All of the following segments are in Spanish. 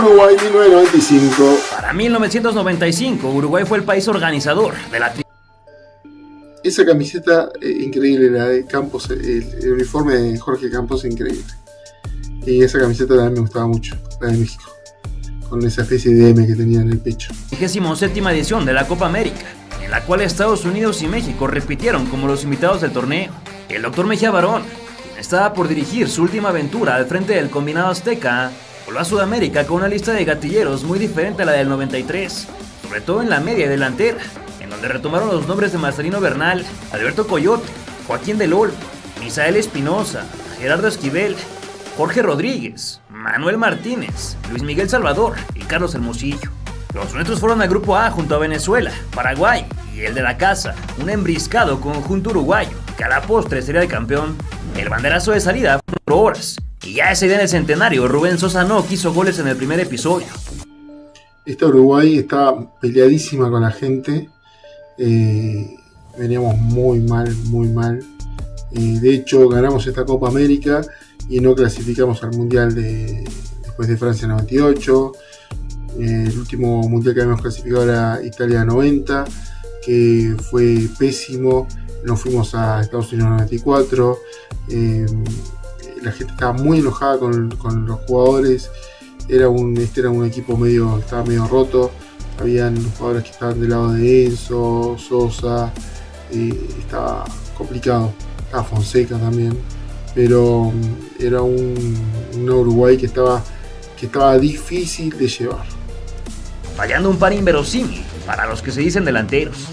Uruguay 1995. Para 1995, Uruguay fue el país organizador de la Esa camiseta increíble, la de Campos, el uniforme de Jorge Campos, increíble. Y esa camiseta también me gustaba mucho, la de México, con esa especie de M que tenía en el pecho. 27ª edición de la Copa América, en la cual Estados Unidos y México repitieron como los invitados del torneo. El Dr. Mejía Barón, quien estaba por dirigir su última aventura al frente del combinado azteca, voló a Sudamérica con una lista de gatilleros muy diferente a la del 93, sobre todo en la media y delantera, en donde retomaron los nombres de Marcelino Bernal, Alberto Coyote, Joaquín del Olmo, Misael Espinosa, Gerardo Esquivel, Jorge Rodríguez, Manuel Martínez, Luis Miguel Salvador y Carlos Hermosillo. Los nuestros fueron al grupo A junto a Venezuela, Paraguay y el de la casa, un embriscado conjunto uruguayo que a la postre sería el campeón. El banderazo de salida fue por horas, y ya ese día en el centenario Rubén Sosa no quiso goles en el primer episodio. Esta Uruguay estaba peleadísima con la gente, veníamos muy mal. De hecho ganamos esta Copa América y no clasificamos al Mundial después de Francia 98. El último Mundial que habíamos clasificado era Italia 90, que fue pésimo. Nos fuimos a Estados Unidos 94. La gente estaba muy enojada con los jugadores. Este era un equipo estaba medio roto. Habían jugadores que estaban del lado de Enzo, Sosa. Estaba complicado. Estaba Fonseca también. Pero era una Uruguay que estaba difícil de llevar. Fallando un par inverosímil para los que se dicen delanteros.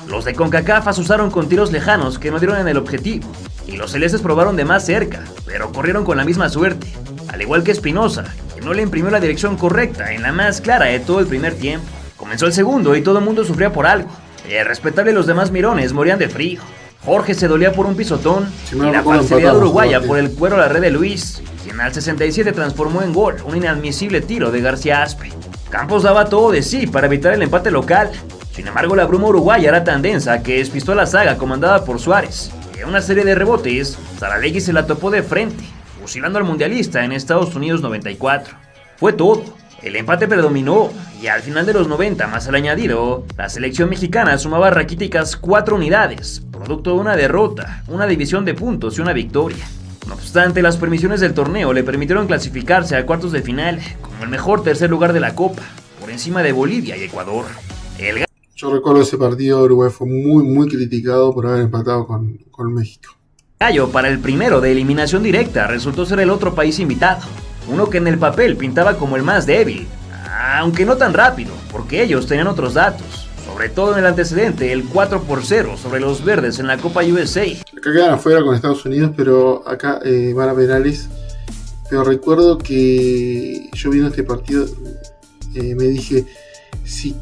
Los de CONCACAF asustaron con tiros lejanos que no dieron en el objetivo, y los celestes probaron de más cerca, pero corrieron con la misma suerte, al igual que Espinosa, que no le imprimió la dirección correcta en la más clara de todo el primer tiempo. Comenzó el segundo y todo el mundo sufría por algo. El respetable y los demás mirones morían de frío. Jorge se dolía por un pisotón, y la falsedad uruguaya por el cuero a la red de Luis, quien al 67 transformó en gol un inadmisible tiro de García Aspe. Campos daba todo de sí para evitar el empate local. Sin embargo, la bruma uruguaya era tan densa que despistó a la saga comandada por Suárez. En una serie de rebotes, Saralegui se la topó de frente, fusilando al mundialista en Estados Unidos 94. Fue todo. El empate predominó, y al final de los 90 más el añadido, la selección mexicana sumaba raquíticas 4 unidades, producto de una derrota, una división de puntos y una victoria. No obstante, las permisiones del torneo le permitieron clasificarse a cuartos de final como el mejor tercer lugar de la Copa, por encima de Bolivia y Ecuador. Yo recuerdo ese partido. Uruguay fue muy criticado por haber empatado con México. Gallo para el primero de eliminación directa resultó ser el otro país invitado, uno que en el papel pintaba como el más débil, aunque no tan rápido, porque ellos tenían otros datos, sobre todo en el antecedente, el 4-0 sobre los verdes en la Copa USA. Acá quedan afuera con Estados Unidos, pero acá van a penales. Pero recuerdo que yo viendo este partido me dije, si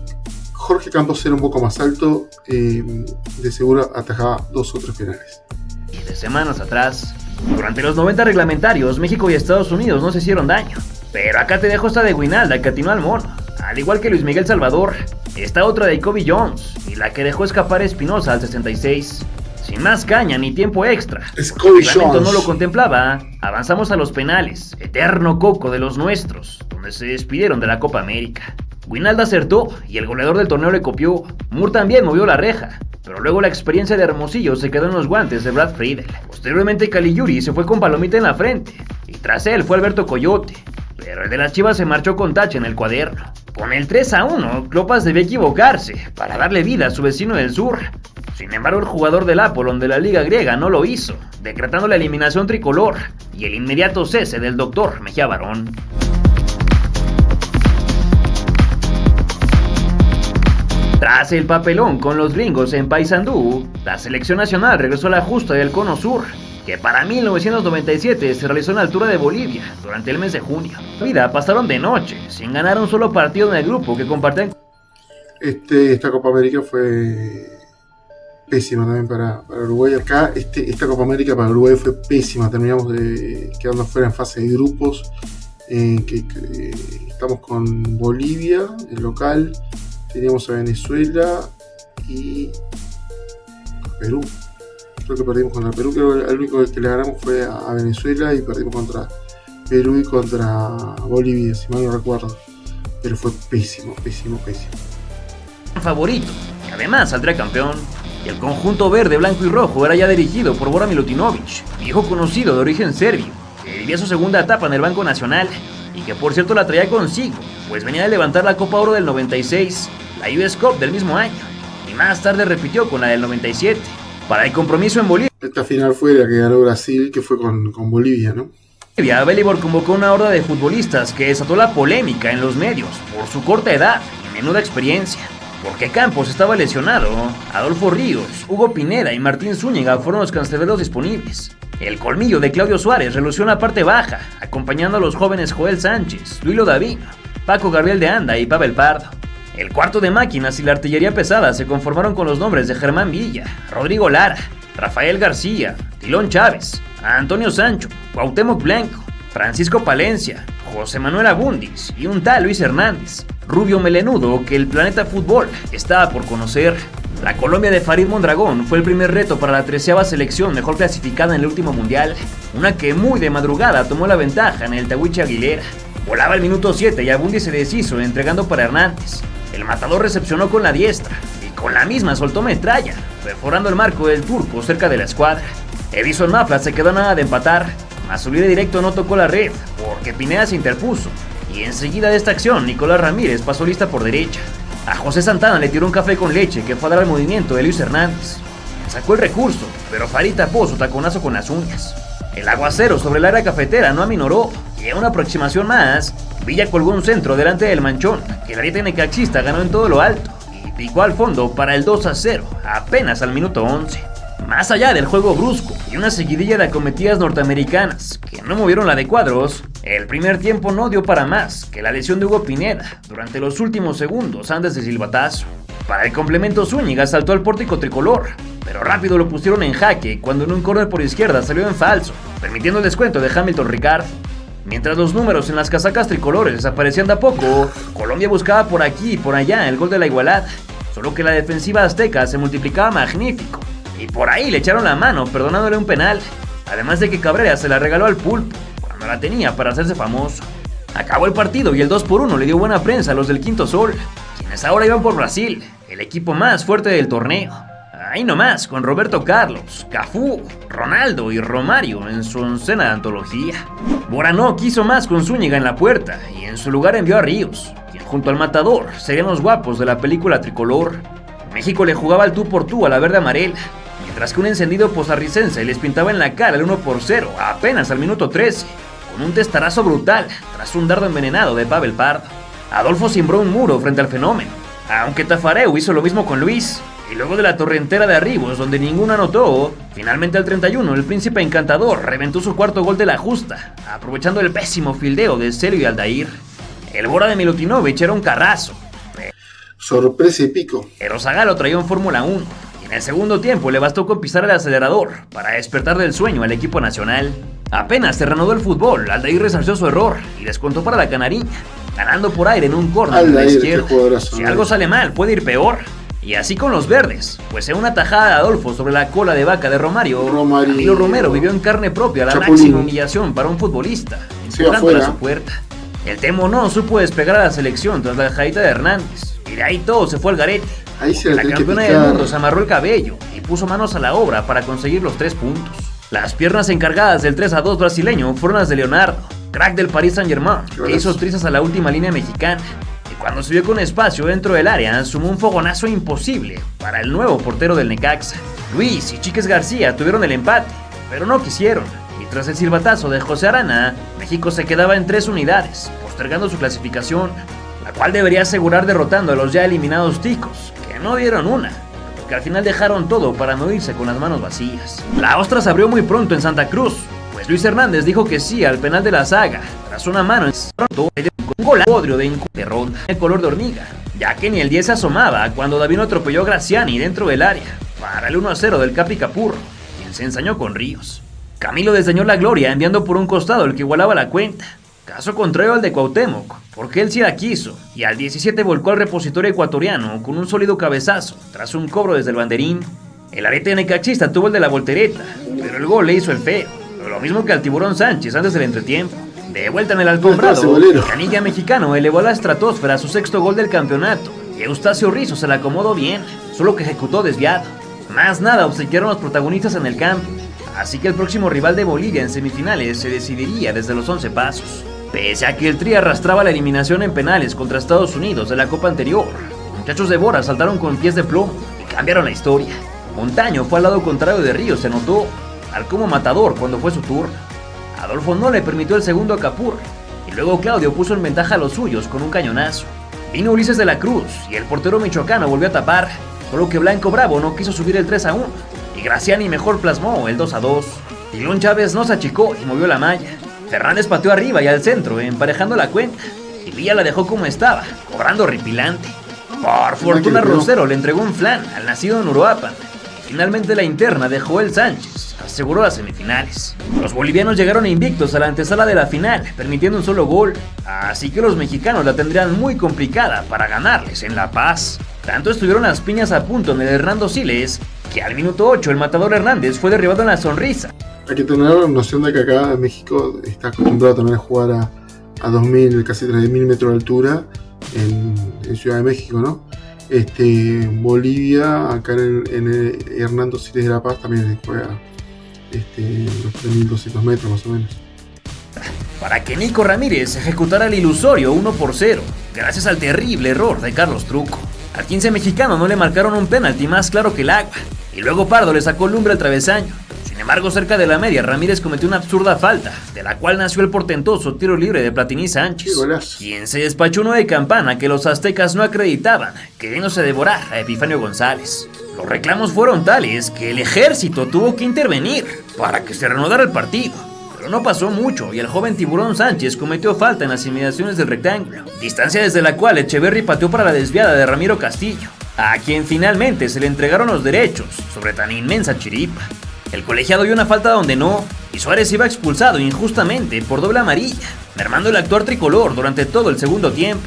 Jorge Campos era un poco más alto, de seguro atajaba 2 o 3 penales. Y de semanas atrás, durante los 90 reglamentarios, México y Estados Unidos no se hicieron daño. Pero acá te dejo esta de Guinalda que atinó al mono. Al igual que Luis Miguel Salvador, está otra de Kobe Jones, y la que dejó escapar a Espinosa al 66. Sin más caña ni tiempo extra, Es Kobe el reglamento Jones. no lo contemplaba, avanzamos a los penales, eterno coco de los nuestros, donde se despidieron de la Copa América. Guinalda acertó y el goleador del torneo le copió. Moore también movió la reja, pero luego la experiencia de Hermosillo se quedó en los guantes de Brad Friedel. Posteriormente Caligiuri se fue con palomita en la frente, y tras él fue Alberto Coyote, pero el de las Chivas se marchó con tache en el cuaderno. Con el 3-1, Klopas debía equivocarse para darle vida a su vecino del sur. Sin embargo, el jugador del Apollon de la liga griega no lo hizo, decretando la eliminación tricolor y el inmediato cese del Dr. Mejía Barón. Tras el papelón con los gringos en Paysandú, la selección nacional regresó a la justa del Cono Sur, que para 1997 se realizó en la altura de Bolivia durante el mes de junio. La vida pasaron de noche, sin ganar un solo partido en el grupo que compartían. Esta Copa América fue pésima también para Uruguay. Acá esta Copa América para Uruguay fue pésima. Terminamos quedando fuera en fase de grupos. Estamos con Bolivia, el local. Teníamos a Venezuela y a Perú. Creo que perdimos contra Perú. Creo que el único que le ganamos fue a Venezuela, y perdimos contra Perú y contra Bolivia, si mal no recuerdo. pero fue pésimo. Favorito, y además saldría campeón. Y el conjunto verde, blanco y rojo era ya dirigido por Bora Milutinovic, viejo conocido de origen serbio, que vivía su segunda etapa en el Banco Nacional y que por cierto la traía consigo, pues venía de levantar la Copa Oro del 96, la US Cup del mismo año, y más tarde repitió con la del 97, para el compromiso en Bolivia. Esta final fue la que ganó Brasil, que fue con Bolivia, ¿no? Bellibor convocó una horda de futbolistas que desató la polémica en los medios por su corta edad y menuda experiencia. Porque Campos estaba lesionado, Adolfo Ríos, Hugo Pineda y Martín Zúñiga fueron los canceleros disponibles. El colmillo de Claudio Suárez relució en la parte baja, acompañando a los jóvenes Joel Sánchez, Luilo Davino, Paco Gabriel de Anda y Pavel Pardo. El cuarto de máquinas y la artillería pesada se conformaron con los nombres de Germán Villa, Rodrigo Lara, Rafael García, Tilón Chávez, Antonio Sancho, Cuauhtémoc Blanco, Francisco Palencia, José Manuel Abundis y un tal Luis Hernández, rubio melenudo que el planeta fútbol estaba por conocer. La Colombia de Farid Mondragón fue el primer reto para la 13ª selección mejor clasificada en el último mundial, una que muy de madrugada tomó la ventaja en el Tahuiche Aguilera. Volaba el minuto 7 y Abundis se deshizo entregando para Hernández. El matador recepcionó con la diestra y con la misma soltó metralla, perforando el marco del turco cerca de la escuadra. Edison Mafla se quedó a nada de empatar, mas su líder directo no tocó la red porque Pineda se interpuso. Y enseguida de esta acción, Nicolás Ramírez pasó lista por derecha. A José Santana le tiró un café con leche que fue a dar al movimiento de Luis Hernández. Sacó el recurso, pero Farid tapó su taconazo con las uñas. El aguacero sobre el área cafetera no aminoró, y en una aproximación más, Villa colgó un centro delante del manchón, que el ariete necaxista ganó en todo lo alto, y picó al fondo para el 2-0, apenas al minuto 11. Más allá del juego brusco y una seguidilla de acometidas norteamericanas que no movieron la de Cuadros, el primer tiempo no dio para más que la lesión de Hugo Pineda durante los últimos segundos antes del silbatazo. Para el complemento, Zúñiga saltó al pórtico tricolor, pero rápido lo pusieron en jaque cuando en un córner por izquierda salió en falso, permitiendo el descuento de Hamilton Ricard. Mientras los números en las casacas tricolores desaparecían de a poco, Colombia buscaba por aquí y por allá el gol de la igualada, solo que la defensiva azteca se multiplicaba magnífico. Y por ahí le echaron la mano perdonándole un penal, además de que Cabrera se la regaló al Pulpo cuando la tenía para hacerse famoso. Acabó el partido y el 2-1 le dio buena prensa a los del Quinto Sol, quienes ahora iban por Brasil, el equipo más fuerte del torneo. Ahí nomás, con Roberto Carlos, Cafú, Ronaldo y Romario en su oncena de antología. Bora no quiso más con Zúñiga en la puerta y en su lugar envió a Ríos, quien junto al matador serían los guapos de la película tricolor. México le jugaba al tú por tú a la verde amarela, mientras que un encendido posarricense les pintaba en la cara el 1-0 apenas al minuto 13, con un testarazo brutal tras un dardo envenenado de Pavel Pardo. Adolfo cimbró un muro frente al fenómeno, aunque Tafareu hizo lo mismo con Luis, y luego de la torrentera de arribos donde ninguno anotó, finalmente al 31 el príncipe encantador reventó su cuarto gol de la justa, aprovechando el pésimo fildeo de Celio y Aldair. El Bora de Milutinovic era un carrazo, sorpresa y pico, pero Zagallo traía un Fórmula 1, y en el segundo tiempo le bastó con pisar el acelerador para despertar del sueño al equipo nacional. Apenas se reanudó el fútbol, Aldair resarció su error y descontó para la canariña, ganando por aire en un córner de la izquierda. Si algo sale mal, puede ir peor. Y así con los verdes, pues en una tajada de Adolfo sobre la cola de vaca de Romario, Camilo Romero vivió en carne propia la máxima humillación para un futbolista, empujándola a su puerta. El Temo no supo despegar a la selección tras la dejadita de Hernández, y de ahí todo se fue al garete. La campeona del mundo se amarró el cabello y puso manos a la obra para conseguir los 3 puntos. Las piernas encargadas del 3-2 brasileño fueron las de Leonardo, crack del Paris Saint-Germain, que hizo trizas a la última línea mexicana. Y cuando se vio con espacio dentro del área, sumó un fogonazo imposible para el nuevo portero del Necaxa. Luis y Chiques García tuvieron el empate, pero no quisieron. Y tras el silbatazo de José Arana, México se quedaba en 3 unidades, postergando su clasificación, la cual debería asegurar derrotando a los ya eliminados ticos, que no dieron una, porque al final dejaron todo para no irse con las manos vacías. La ostra se abrió muy pronto en Santa Cruz, pues Luis Hernández dijo que sí al penal de la saga, tras una mano en pronto con un gol podrio de ronda, el color de hormiga, ya que ni el 10 se asomaba cuando Davino atropelló a Graciani dentro del área, para el 1-0 del Capi Capurro, quien se ensañó con Ríos. Camilo desdeñó la gloria enviando por un costado el que igualaba la cuenta, caso contrario al de Cuauhtémoc, porque él sí la quiso, y al 17 volcó al repositorio ecuatoriano con un sólido cabezazo, tras un cobro desde el banderín. El arete necaxista tuvo el de la voltereta, pero el gol le hizo el feo, lo mismo que al Tiburón Sánchez antes del entretiempo. De vuelta en el alfombrado, el canilla mexicano elevó a la estratosfera su sexto gol del campeonato y Eustacio Rizzo se la acomodó bien, solo que ejecutó desviado. Más nada obsequiaron los protagonistas en el campo, así que el próximo rival de Bolivia en semifinales se decidiría desde los 11 pasos. Pese a que el Tri arrastraba la eliminación en penales contra Estados Unidos de la Copa anterior, los muchachos de Bora saltaron con pies de plomo y cambiaron la historia. Montaño fue al lado contrario de Ríos, se notó, al como matador cuando fue su turno. Adolfo no le permitió el segundo a Capur, y luego Claudio puso en ventaja a los suyos con un cañonazo. Vino Ulises de la Cruz y el portero michoacano volvió a tapar, solo que Blanco Bravo no quiso subir el 3-1, y Graciani mejor plasmó el 2-2. Tirón Chávez no se achicó y movió la malla. Fernández pateó arriba y al centro, emparejando la cuenta, y Villa la dejó como estaba, cobrando horripilante. Por fortuna Rosero le entregó un flan al nacido en Uruapan, y finalmente la interna de Joel Sánchez aseguró las semifinales. Los bolivianos llegaron invictos a la antesala de la final, permitiendo un solo gol, así que los mexicanos la tendrían muy complicada para ganarles en La Paz. Tanto estuvieron las piñas a punto en el Hernando Siles, que al minuto 8 el matador Hernández fue derribado en la sonrisa. Hay que tener noción de que acá en México está acostumbrado también a jugar a 2.000, casi 3.000 metros de altura en Ciudad de México, ¿no? Bolivia, acá en el Hernando Siles de La Paz también juega los 3.200 metros más o menos. Para que Nico Ramírez ejecutara el ilusorio 1-0, gracias al terrible error de Carlos Truco. Al 15 mexicano no le marcaron un penalti más claro que el agua, y luego Pardo le sacó lumbre al travesaño. Sin embargo, cerca de la media, Ramírez cometió una absurda falta, de la cual nació el portentoso tiro libre de Platini Sánchez, quien se despachó uno de campana que los aztecas no acreditaban, queriéndose devorar a Epifanio González. Los reclamos fueron tales que el ejército tuvo que intervenir para que se reanudara el partido. Pero no pasó mucho y el joven Tiburón Sánchez cometió falta en las inmediaciones del rectángulo, distancia desde la cual Echeverri pateó para la desviada de Ramiro Castillo, a quien finalmente se le entregaron los derechos sobre tan inmensa chiripa. El colegiado vio una falta donde no, y Suárez iba expulsado injustamente por doble amarilla, mermando el actuar tricolor durante todo el segundo tiempo.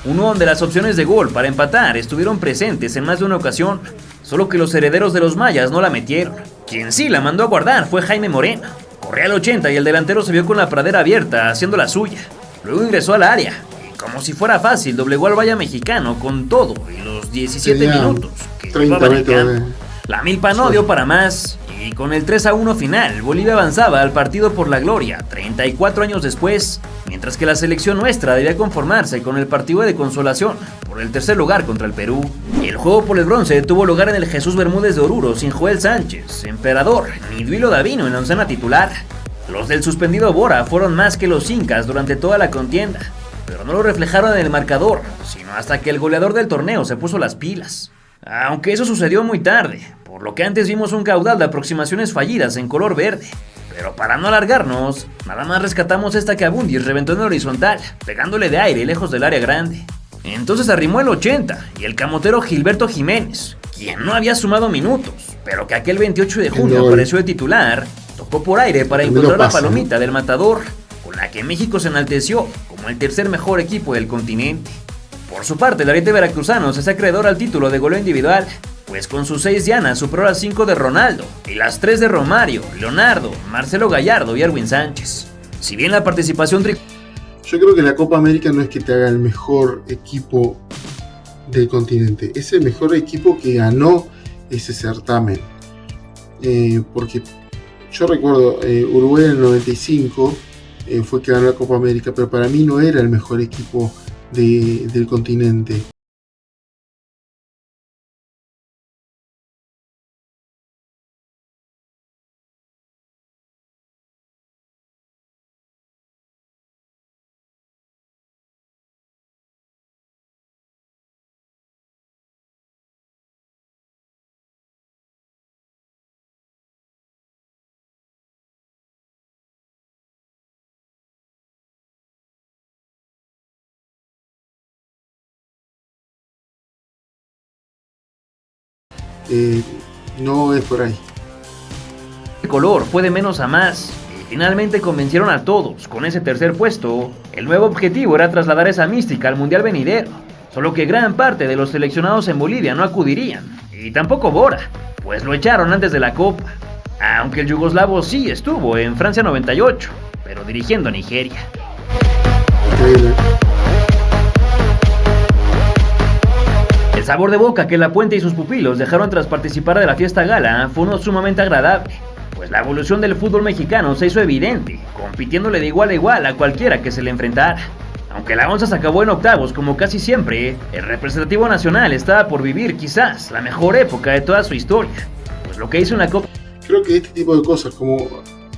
Uno donde las opciones de gol para empatar estuvieron presentes en más de una ocasión, solo que los herederos de los mayas no la metieron. Quien sí la mandó a guardar fue Jaime Moreno. Corría al 80 y el delantero se vio con la pradera abierta haciendo la suya. Luego ingresó al área y como si fuera fácil doblegó al Valle mexicano con todo y los 17 minutos que llevaba en el campo. La milpa no dio para más y con el 3-1 final Bolivia avanzaba al partido por la gloria 34 años después, mientras que la selección nuestra debía conformarse con el partido de consolación por el tercer lugar contra el Perú. El juego por el bronce tuvo lugar en el Jesús Bermúdez de Oruro sin Joel Sánchez, Emperador ni Duilo Davino en la oncena titular. Los del suspendido Bora fueron más que los incas durante toda la contienda, pero no lo reflejaron en el marcador, sino hasta que el goleador del torneo se puso las pilas. Aunque eso sucedió muy tarde, por lo que antes vimos un caudal de aproximaciones fallidas en color verde. Pero para no alargarnos, nada más rescatamos esta que Abundis reventó en el horizontal, pegándole de aire lejos del área grande. Entonces arrimó el 80 y el camotero Gilberto Jiménez, quien no había sumado minutos, pero que aquel 28 de junio apareció de titular, tocó por aire para encontrar la palomita del matador, con la que México se enalteció como el tercer mejor equipo del continente. Por su parte, el ariete veracruzano se hace acreedor al título de goleo individual, pues con sus 6 dianas superó las 5 de Ronaldo y las 3 de Romario, Leonardo, Marcelo Gallardo y Erwin Sánchez. Si bien la participación yo creo que la Copa América no es que te haga el mejor equipo del continente, es el mejor equipo que ganó ese certamen. Porque yo recuerdo Uruguay en el 95 fue que ganó la Copa América, pero para mí no era el mejor equipo del continente. No es por ahí. El color fue de menos a más y finalmente convencieron a todos con ese tercer puesto. El nuevo objetivo era trasladar esa mística al mundial venidero, solo que gran parte de los seleccionados en Bolivia no acudirían, y tampoco Bora, pues lo echaron antes de la Copa, aunque el yugoslavo sí estuvo en Francia 98, pero dirigiendo a Nigeria. increíble. El sabor de boca que La Puente y sus pupilos dejaron tras participar de la fiesta gala fue uno sumamente agradable, pues la evolución del fútbol mexicano se hizo evidente, compitiéndole de igual a igual a cualquiera que se le enfrentara. Aunque la onza se acabó en octavos como casi siempre, el representativo nacional estaba por vivir quizás la mejor época de toda su historia, pues lo que hizo en la Copa... Creo que este tipo de cosas, como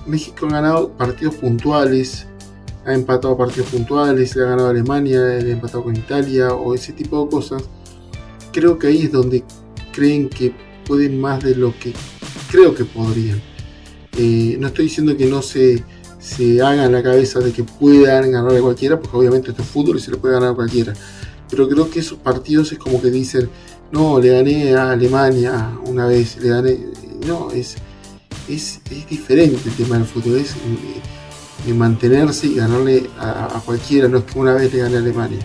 México ha ganado partidos puntuales, ha empatado partidos puntuales, le ha ganado a Alemania, le ha empatado con Italia, o ese tipo de cosas, creo que ahí es donde creen que pueden más de lo que creo que podrían. No estoy diciendo que no se hagan la cabeza de que puedan ganar a cualquiera, porque obviamente esto es fútbol y se le puede ganar a cualquiera, pero creo que esos partidos es como que dicen, no, le gané a Alemania una vez, le gané, no, es diferente el tema del fútbol, es mantenerse y ganarle a cualquiera, no es que una vez le gane a Alemania.